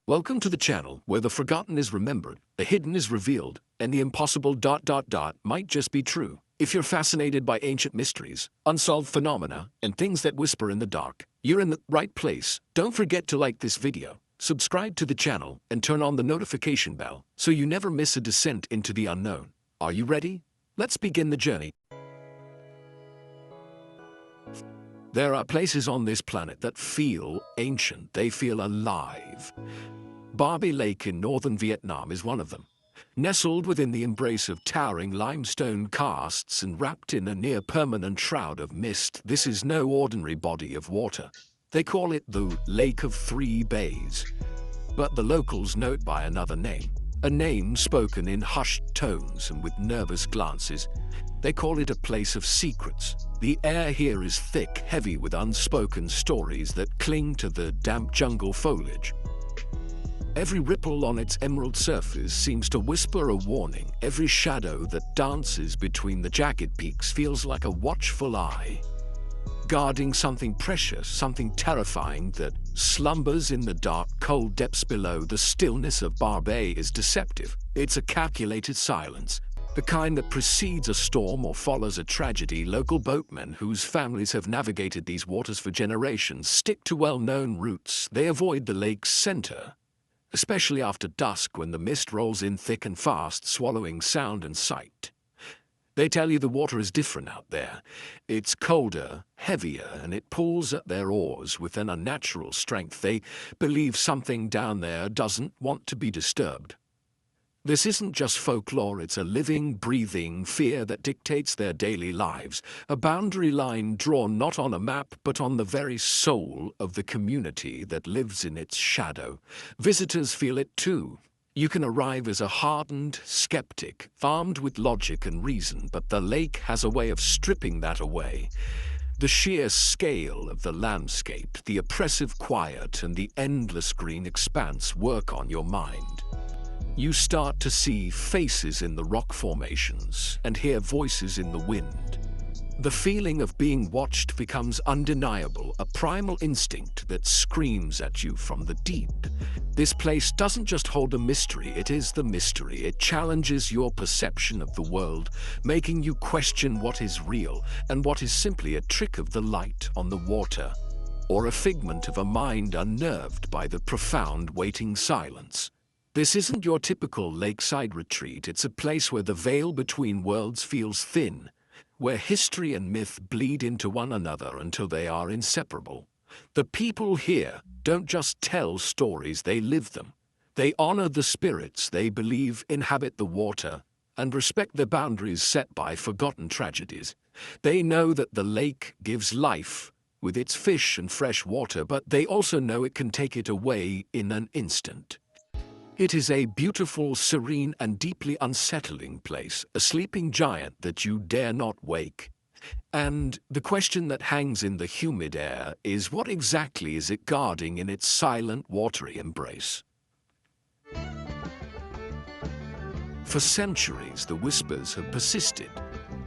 Welcome to the channel where the forgotten is remembered, the hidden is revealed, and the impossible might just be true. If you're fascinated by ancient mysteries, unsolved phenomena, and things that whisper in the dark, you're in the right place. Don't forget to like this video, subscribe to the channel, and turn on the notification bell so you never miss a descent into the unknown. Are you ready? Let's begin the journey. There are places on this planet that feel ancient, they feel alive. Barbie Lake in northern Vietnam is one of them. Nestled within the embrace of towering limestone karsts and wrapped in a near-permanent shroud of mist, this is no ordinary body of water. They call it the Lake of Three Bays. But the locals know it by another name, a name spoken in hushed tones and with nervous glances. They call it a place of secrets. The air here is thick, heavy with unspoken stories that cling to the damp jungle foliage. Every ripple on its emerald surface seems to whisper a warning. Every shadow that dances between the jagged peaks feels like a watchful eye, guarding something precious, something terrifying that slumbers in the dark, cold depths below. The stillness of Barbie is deceptive. It's a calculated silence, the kind that precedes a storm or follows a tragedy. Local boatmen whose families have navigated these waters for generations stick to well-known routes. They avoid the lake's center, especially after dusk when the mist rolls in thick and fast, swallowing sound and sight. They tell you the water is different out there. It's colder, heavier, and it pulls at their oars with an unnatural strength. They believe something down there doesn't want to be disturbed. This isn't just folklore, it's a living, breathing fear that dictates their daily lives, a boundary line drawn not on a map but on the very soul of the community that lives in its shadow. Visitors feel it too. You can arrive as a hardened skeptic, armed with logic and reason, but the lake has a way of stripping that away. The sheer scale of the landscape, the oppressive quiet, and the endless green expanse work on your mind. You start to see faces in the rock formations and hear voices in the wind. The feeling of being watched becomes undeniable, a primal instinct that screams at you from the deep. This place doesn't just hold a mystery, it is the mystery. It challenges your perception of the world, making you question what is real and what is simply a trick of the light on the water, or a figment of a mind unnerved by the profound waiting silence. This isn't your typical lakeside retreat, it's a place where the veil between worlds feels thin, where history and myth bleed into one another until they are inseparable. The people here don't just tell stories, they live them. They honor the spirits they believe inhabit the water and respect the boundaries set by forgotten tragedies. They know that the lake gives life with its fish and fresh water, but they also know it can take it away in an instant. It is a beautiful, serene, and deeply unsettling place, a sleeping giant that you dare not wake. And the question that hangs in the humid air is, what exactly is it guarding in its silent, watery embrace? For centuries, the whispers have persisted.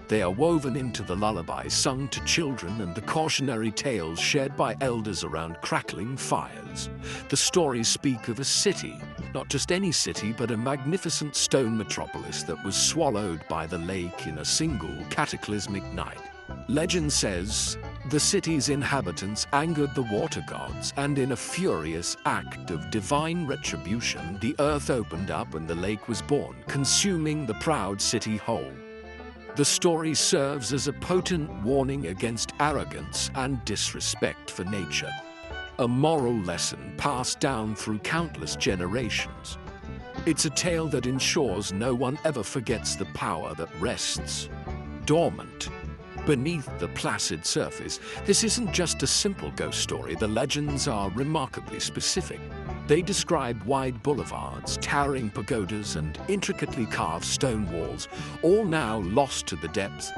They are woven into the lullabies sung to children and the cautionary tales shared by elders around crackling fires. The stories speak of a city, not just any city, but a magnificent stone metropolis that was swallowed by the lake in a single cataclysmic night. Legend says the city's inhabitants angered the water gods, and in a furious act of divine retribution, the earth opened up and the lake was born, consuming the proud city whole. The story serves as a potent warning against arrogance and disrespect for nature, a moral lesson passed down through countless generations. It's a tale that ensures no one ever forgets the power that rests dormant beneath the placid surface. This isn't just a simple ghost story. The legends are remarkably specific. They describe wide boulevards, towering pagodas, and intricately carved stone walls, all now lost to the depths.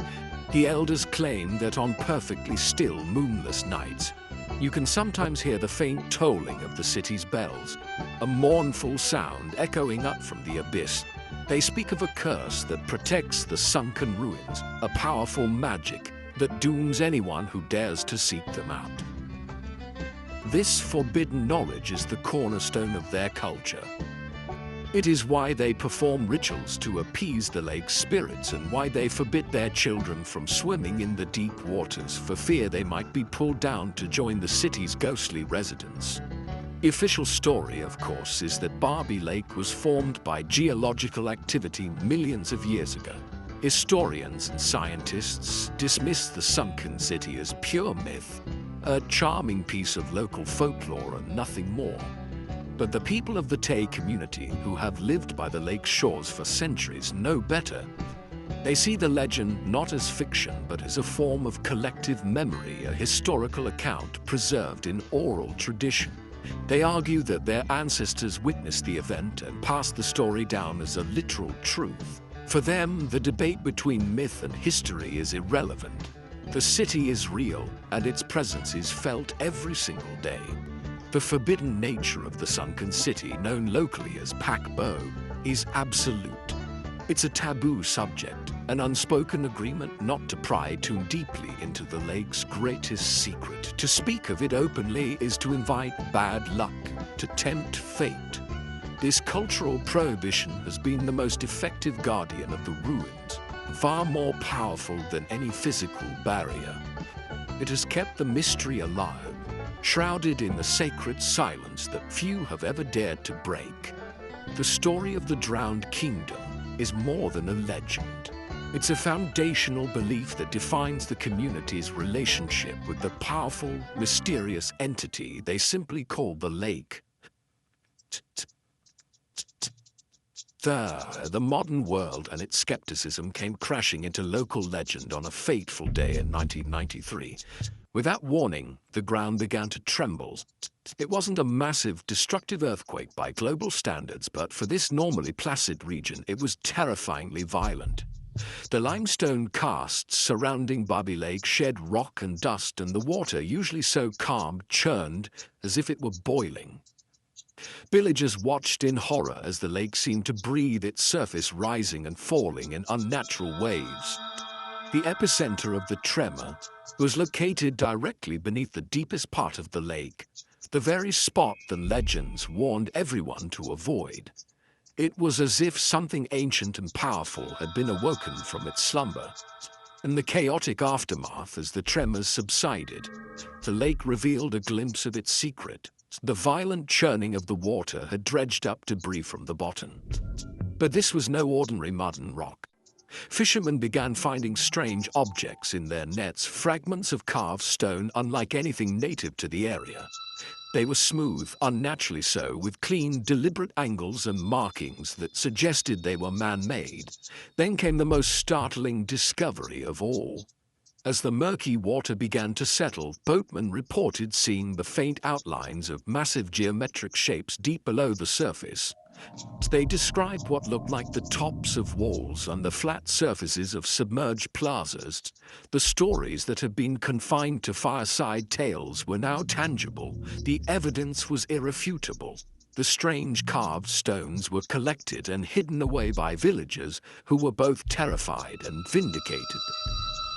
The elders claim that on perfectly still, moonless nights, you can sometimes hear the faint tolling of the city's bells, a mournful sound echoing up from the abyss. They speak of a curse that protects the sunken ruins, a powerful magic that dooms anyone who dares to seek them out. This forbidden knowledge is the cornerstone of their culture. It is why they perform rituals to appease the lake's spirits and why they forbid their children from swimming in the deep waters for fear they might be pulled down to join the city's ghostly residents. The official story, of course, is that Barbie Lake was formed by geological activity millions of years ago. Historians and scientists dismiss the sunken city as pure myth, a charming piece of local folklore and nothing more. But the people of the Tay community, who have lived by the lake's shores for centuries, know better. They see the legend not as fiction, but as a form of collective memory, a historical account preserved in oral tradition. They argue that their ancestors witnessed the event and passed the story down as a literal truth. For them, the debate between myth and history is irrelevant. The city is real, and its presence is felt every single day. The forbidden nature of the sunken city, known locally as Pak Bo, is absolute. It's a taboo subject, an unspoken agreement not to pry too deeply into the lake's greatest secret. To speak of it openly is to invite bad luck, to tempt fate. This cultural prohibition has been the most effective guardian of the ruins, far more powerful than any physical barrier. It has kept the mystery alive, shrouded in the sacred silence that few have ever dared to break. The story of the drowned kingdom is more than a legend. It's a foundational belief that defines the community's relationship with the powerful, mysterious entity they simply call the lake. The modern world and its skepticism came crashing into local legend on a fateful day in 1993. Without warning, the ground began to tremble. It wasn't a massive, destructive earthquake by global standards, but for this normally placid region, it was terrifyingly violent. The limestone casts surrounding Barbie Lake shed rock and dust, and the water, usually so calm, churned as if it were boiling. Villagers watched in horror as the lake seemed to breathe, its surface rising and falling in unnatural waves. The epicenter of the tremor was located directly beneath the deepest part of the lake, the very spot the legends warned everyone to avoid. It was as if something ancient and powerful had been awoken from its slumber. In the chaotic aftermath, as the tremors subsided, the lake revealed a glimpse of its secret. The violent churning of the water had dredged up debris from the bottom. But this was no ordinary mud and rock. Fishermen began finding strange objects in their nets, fragments of carved stone unlike anything native to the area. They were smooth, unnaturally so, with clean, deliberate angles and markings that suggested they were man-made. Then came the most startling discovery of all. As the murky water began to settle, boatmen reported seeing the faint outlines of massive geometric shapes deep below the surface. They described what looked like the tops of walls and the flat surfaces of submerged plazas. The stories that had been confined to fireside tales were now tangible. The evidence was irrefutable. The strange carved stones were collected and hidden away by villagers who were both terrified and vindicated.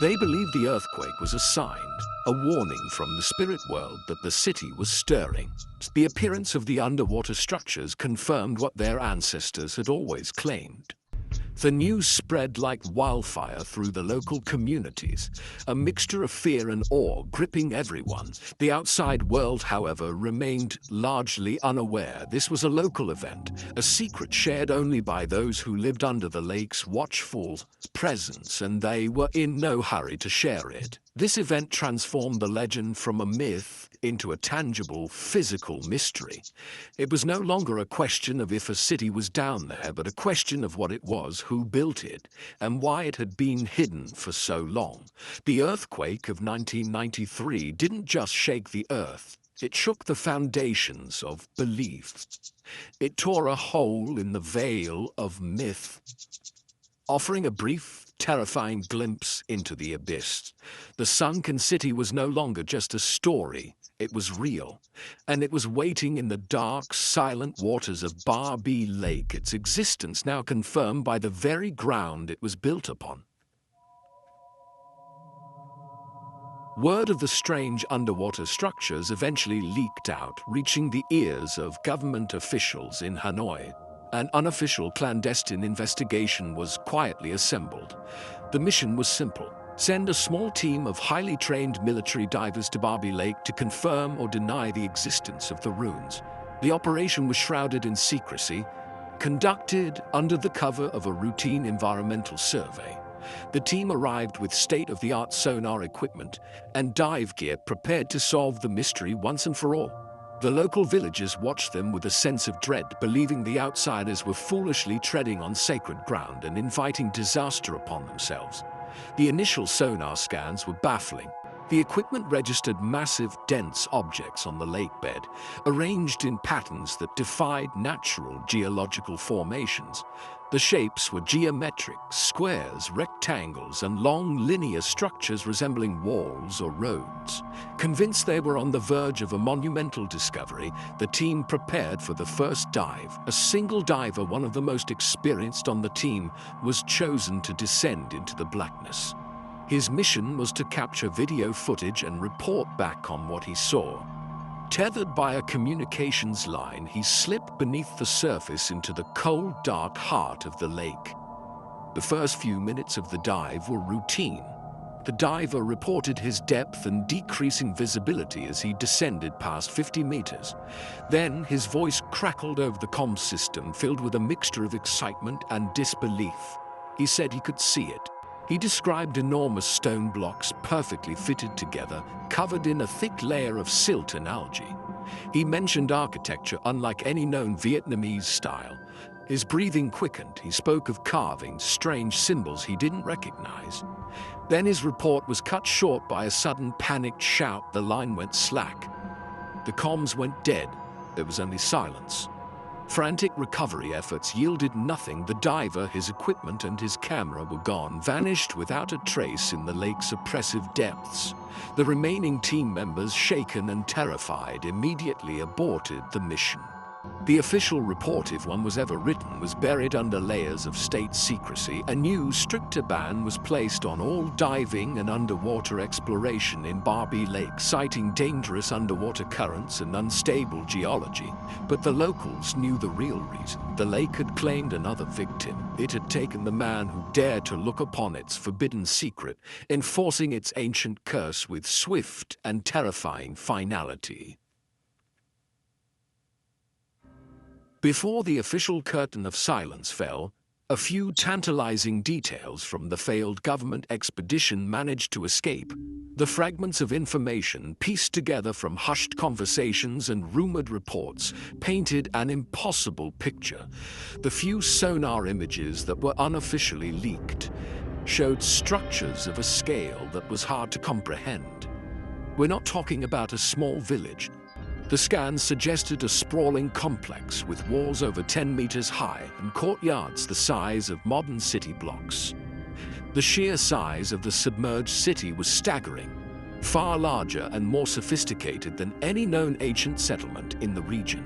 They believed the earthquake was a sign, a warning from the spirit world that the city was stirring. The appearance of the underwater structures confirmed what their ancestors had always claimed. The news spread like wildfire through the local communities, a mixture of fear and awe gripping everyone. The outside world, however, remained largely unaware. This was a local event, a secret shared only by those who lived under the lake's watchful presence, and they were in no hurry to share it. This event transformed the legend from a myth into a tangible, physical mystery. It was no longer a question of if a city was down there, but a question of what it was, who built it, and why it had been hidden for so long. The earthquake of 1993 didn't just shake the earth, it shook the foundations of belief. It tore a hole in the veil of myth, offering a brief, terrifying glimpse into the abyss. The sunken city was no longer just a story, it was real, and it was waiting in the dark, silent waters of Barbie Lake, its existence now confirmed by the very ground it was built upon. Word of the strange underwater structures eventually leaked out, reaching the ears of government officials in Hanoi. An unofficial clandestine investigation was quietly assembled. The mission was simple: send a small team of highly trained military divers to Barbie Lake to confirm or deny the existence of the ruins. The operation was shrouded in secrecy, conducted under the cover of a routine environmental survey. The team arrived with state-of-the-art sonar equipment and dive gear, prepared to solve the mystery once and for all. The local villagers watched them with a sense of dread, believing the outsiders were foolishly treading on sacred ground and inviting disaster upon themselves. The initial sonar scans were baffling. The equipment registered massive, dense objects on the lake bed, arranged in patterns that defied natural geological formations. The shapes were geometric: squares, rectangles, and long linear structures resembling walls or roads. Convinced they were on the verge of a monumental discovery, the team prepared for the first dive. A single diver, one of the most experienced on the team, was chosen to descend into the blackness. His mission was to capture video footage and report back on what he saw. Tethered by a communications line, he slipped beneath the surface into the cold, dark heart of the lake. The first few minutes of the dive were routine. The diver reported his depth and decreasing visibility as he descended past 50 meters. Then his voice crackled over the comm system, filled with a mixture of excitement and disbelief. He said he could see it. He described enormous stone blocks perfectly fitted together, covered in a thick layer of silt and algae. He mentioned architecture unlike any known Vietnamese style. His breathing quickened. He spoke of carvings, strange symbols he didn't recognize. Then his report was cut short by a sudden panicked shout. The line went slack. The comms went dead. There was only silence. Frantic recovery efforts yielded nothing. The diver, his equipment, and his camera were gone, vanished without a trace in the lake's oppressive depths. The remaining team members, shaken and terrified, immediately aborted the mission. The official report, if one was ever written, was buried under layers of state secrecy. A new, stricter ban was placed on all diving and underwater exploration in Barbie Lake, citing dangerous underwater currents and unstable geology. But the locals knew the real reason. The lake had claimed another victim. It had taken the man who dared to look upon its forbidden secret, enforcing its ancient curse with swift and terrifying finality. Before the official curtain of silence fell, a few tantalizing details from the failed government expedition managed to escape. The fragments of information pieced together from hushed conversations and rumored reports painted an impossible picture. The few sonar images that were unofficially leaked showed structures of a scale that was hard to comprehend. We're not talking about a small village. The scans suggested a sprawling complex with walls over 10 meters high and courtyards the size of modern city blocks. The sheer size of the submerged city was staggering, far larger and more sophisticated than any known ancient settlement in the region.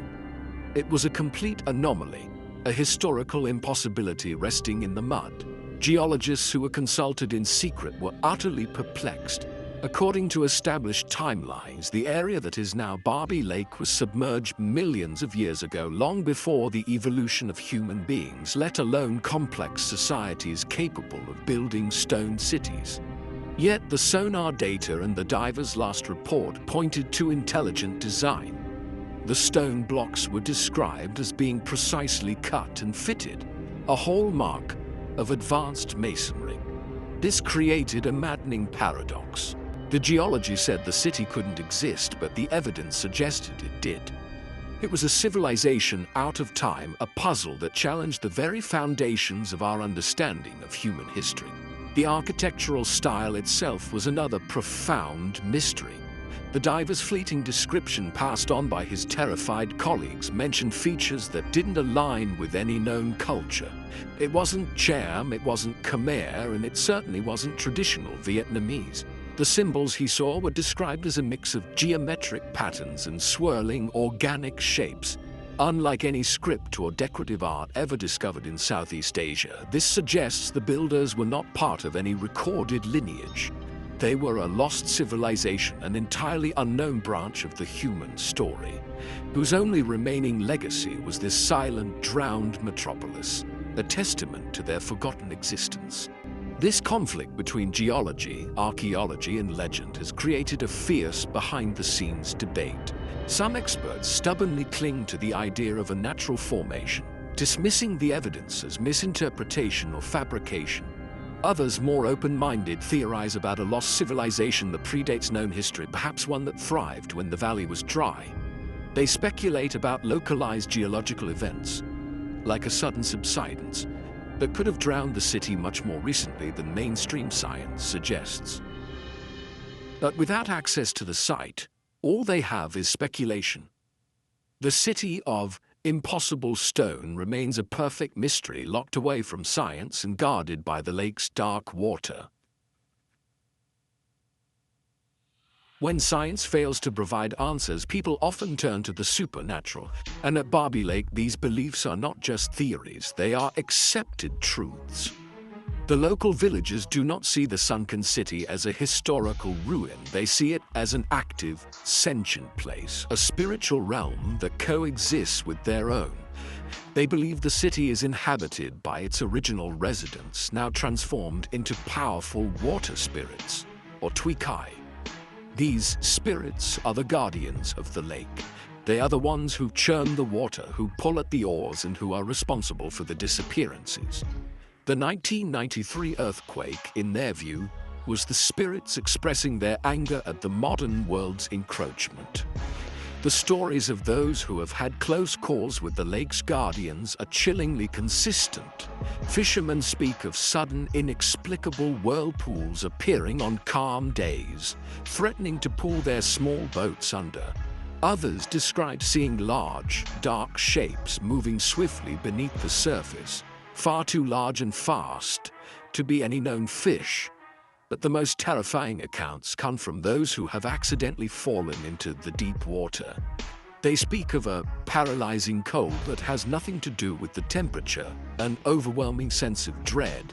It was a complete anomaly, a historical impossibility resting in the mud. Geologists who were consulted in secret were utterly perplexed. According to established timelines, the area that is now Barbie Lake was submerged millions of years ago, long before the evolution of human beings, let alone complex societies capable of building stone cities. Yet the sonar data and the diver's last report pointed to intelligent design. The stone blocks were described as being precisely cut and fitted, a hallmark of advanced masonry. This created a maddening paradox. The geology said the city couldn't exist, but the evidence suggested it did. It was a civilization out of time, a puzzle that challenged the very foundations of our understanding of human history. The architectural style itself was another profound mystery. The diver's fleeting description, passed on by his terrified colleagues, mentioned features that didn't align with any known culture. It wasn't Cham, it wasn't Khmer, and it certainly wasn't traditional Vietnamese. The symbols he saw were described as a mix of geometric patterns and swirling organic shapes. Unlike any script or decorative art ever discovered in Southeast Asia, this suggests the builders were not part of any recorded lineage. They were a lost civilization, an entirely unknown branch of the human story, whose only remaining legacy was this silent, drowned metropolis, a testament to their forgotten existence. This conflict between geology, archaeology, and legend has created a fierce, behind-the-scenes debate. Some experts stubbornly cling to the idea of a natural formation, dismissing the evidence as misinterpretation or fabrication. Others, more open-minded, theorize about a lost civilization that predates known history, perhaps one that thrived when the valley was dry. They speculate about localized geological events, like a sudden subsidence, that could have drowned the city much more recently than mainstream science suggests. But without access to the site, all they have is speculation. The city of impossible stone remains a perfect mystery, locked away from science and guarded by the lake's dark water. When science fails to provide answers, people often turn to the supernatural. And at Barbie Lake, these beliefs are not just theories, they are accepted truths. The local villagers do not see the sunken city as a historical ruin. They see it as an active, sentient place, a spiritual realm that coexists with their own. They believe the city is inhabited by its original residents, now transformed into powerful water spirits, or quakes. These spirits are the guardians of the lake. They are the ones who churn the water, who pull at the oars, and who are responsible for the disappearances. The 1993 earthquake, in their view, was the spirits expressing their anger at the modern world's encroachment. The stories of those who have had close calls with the lake's guardians are chillingly consistent. Fishermen speak of sudden, inexplicable whirlpools appearing on calm days, threatening to pull their small boats under. Others describe seeing large, dark shapes moving swiftly beneath the surface, far too large and fast to be any known fish. But the most terrifying accounts come from those who have accidentally fallen into the deep water. They speak of a paralyzing cold that has nothing to do with the temperature, an overwhelming sense of dread,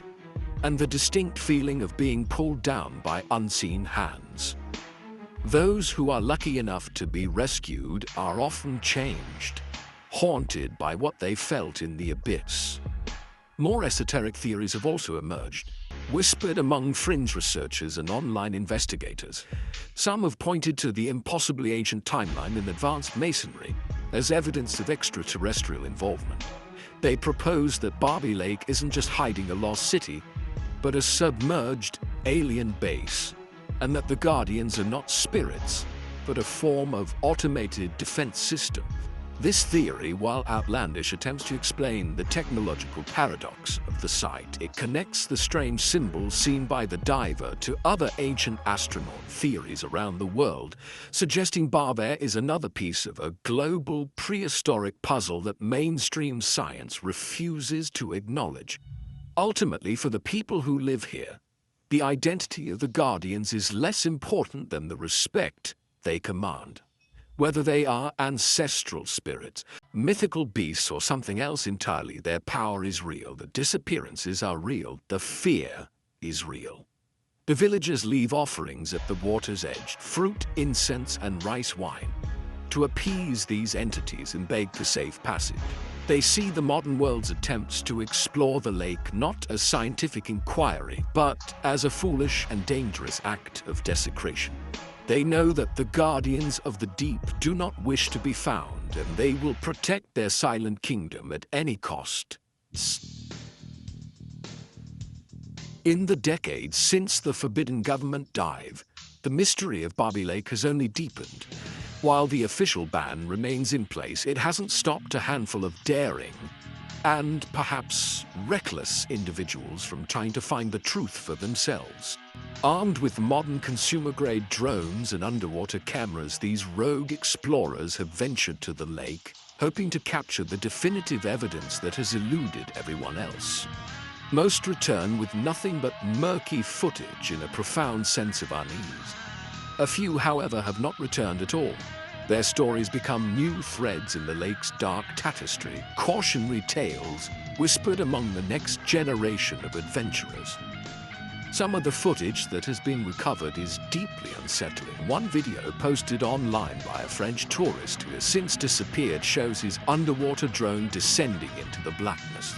and the distinct feeling of being pulled down by unseen hands. Those who are lucky enough to be rescued are often changed, haunted by what they felt in the abyss. More esoteric theories have also emerged, whispered among fringe researchers and online investigators. Some have pointed to the impossibly ancient timeline and advanced masonry as evidence of extraterrestrial involvement. They propose that Barbie Lake isn't just hiding a lost city, but a submerged alien base, and that the Guardians are not spirits, but a form of automated defense system. This theory, while outlandish, attempts to explain the technological paradox of the site. It connects the strange symbols seen by the diver to other ancient astronaut theories around the world, suggesting Barbie is another piece of a global prehistoric puzzle that mainstream science refuses to acknowledge. Ultimately, for the people who live here, the identity of the Guardians is less important than the respect they command. Whether they are ancestral spirits, mythical beasts, or something else entirely, their power is real, the disappearances are real, the fear is real. The villagers leave offerings at the water's edge, fruit, incense, and rice wine, to appease these entities and beg for safe passage. They see the modern world's attempts to explore the lake not as scientific inquiry, but as a foolish and dangerous act of desecration. They know that the Guardians of the Deep do not wish to be found, and they will protect their silent kingdom at any cost. In the decades since the forbidden government dive, the mystery of Barbie Lake has only deepened. While the official ban remains in place, it hasn't stopped a handful of daring and perhaps reckless individuals from trying to find the truth for themselves. Armed with modern consumer-grade drones and underwater cameras, these rogue explorers have ventured to the lake, hoping to capture the definitive evidence that has eluded everyone else. Most return with nothing but murky footage in a profound sense of unease. A few, however, have not returned at all. Their stories become new threads in the lake's dark tapestry, cautionary tales whispered among the next generation of adventurers. Some of the footage that has been recovered is deeply unsettling. One video posted online by a French tourist who has since disappeared shows his underwater drone descending into the blackness.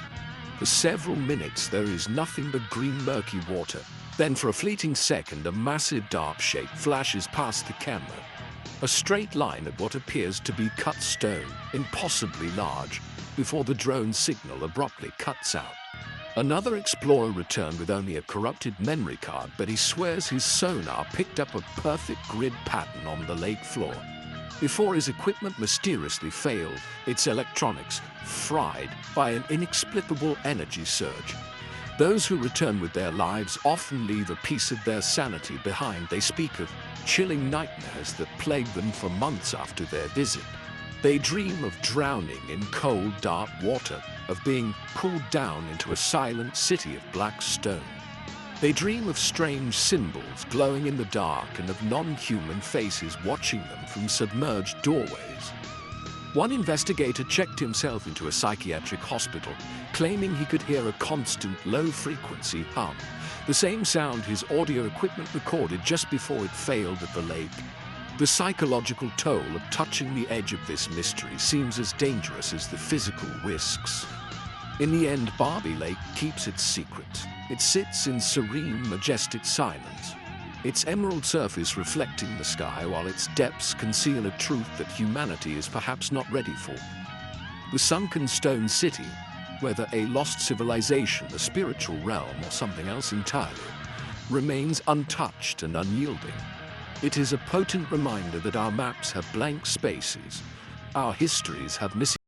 For several minutes there is nothing but green murky water. Then for a fleeting second a massive dark shape flashes past the camera. A straight line of what appears to be cut stone, impossibly large, before the drone's signal abruptly cuts out. Another explorer returned with only a corrupted memory card, but he swears his sonar picked up a perfect grid pattern on the lake floor. Before his equipment mysteriously failed, its electronics fried by an inexplicable energy surge. Those who return with their lives often leave a piece of their sanity behind. They speak of chilling nightmares that plague them for months after their visit. They dream of drowning in cold, dark water, of being pulled down into a silent city of black stone. They dream of strange symbols glowing in the dark and of non-human faces watching them from submerged doorways. One investigator checked himself into a psychiatric hospital, claiming he could hear a constant low-frequency hum, the same sound his audio equipment recorded just before it failed at the lake. The psychological toll of touching the edge of this mystery seems as dangerous as the physical risks. In the end, Barbie Lake keeps its secret. It sits in serene, majestic silence, its emerald surface reflecting the sky while its depths conceal a truth that humanity is perhaps not ready for. The sunken stone city, whether a lost civilization, a spiritual realm, or something else entirely, remains untouched and unyielding. It is a potent reminder that our maps have blank spaces, our histories have missing